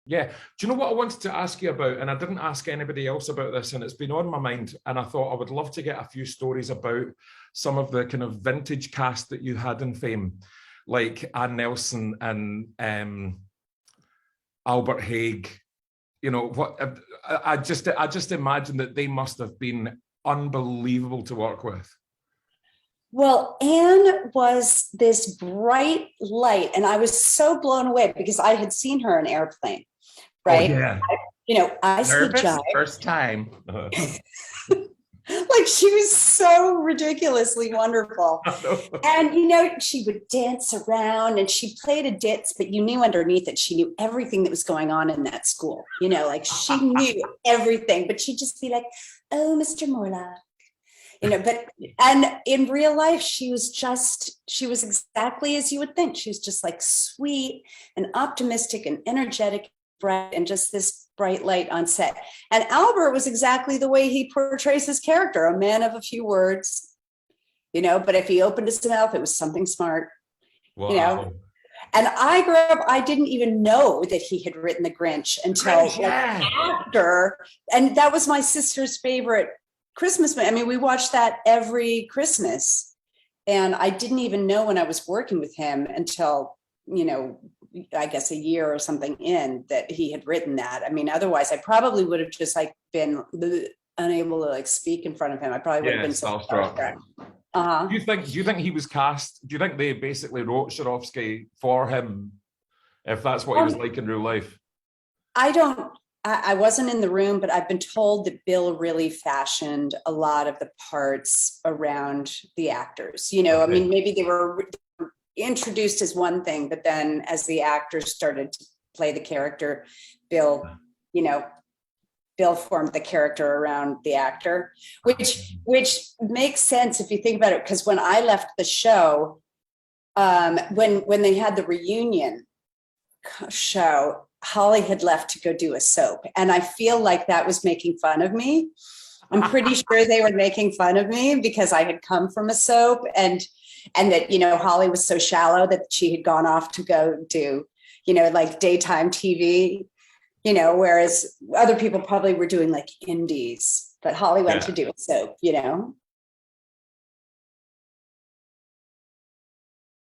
Yeah. Do you know what I wanted to ask you about? And I didn't ask anybody else about this, and it's been on my mind. And I thought I would love to get a few stories about some of the kind of vintage cast that you had in Fame, like Ann Nelson and Albert Haig. You know what? I just imagine that they must have been unbelievable to work with. Well, Anne was this bright light, and I was so blown away because I had seen her in Airplane, Oh right? yeah. I see Nervous Jive. first time. Like she was so ridiculously wonderful. And she would dance around and she played a ditz, but you knew underneath it, she knew everything that was going on in that school. Like she knew everything, but she'd just be like, oh, Mr. Morlock. And in real life, she was exactly as you would think. She was just like sweet and optimistic and energetic, bright, and just this bright light on set. And Albert was exactly the way he portrays his character, a man of a few words, but if he opened his mouth, it was something smart. Wow. And I grew up, I didn't even know that he had written The Grinch until after. And that was my sister's favorite Christmas movie. I mean, we watched that every Christmas. And I didn't even know when I was working with him until, I guess a year or something in that he had written that. I mean, otherwise I probably would have just been unable to speak in front of him. I probably would have been so starstruck. Do you think he was cast? Do you think they basically wrote Sharovsky for him, if that's what he was like in real life? I wasn't in the room, but I've been told that Bill really fashioned a lot of the parts around the actors. Okay. I mean, maybe they were introduced as one thing, but then as the actors started to play the character, Bill formed the character around the actor, which makes sense if you think about it. Because when I left the show, when they had the reunion show, Holly had left to go do a soap. And I feel like that was making fun of me. I'm pretty sure they were making fun of me because I had come from a soap and that, Holly was so shallow that she had gone off to go do, daytime TV, whereas other people probably were doing indies, but Holly went to do a soap,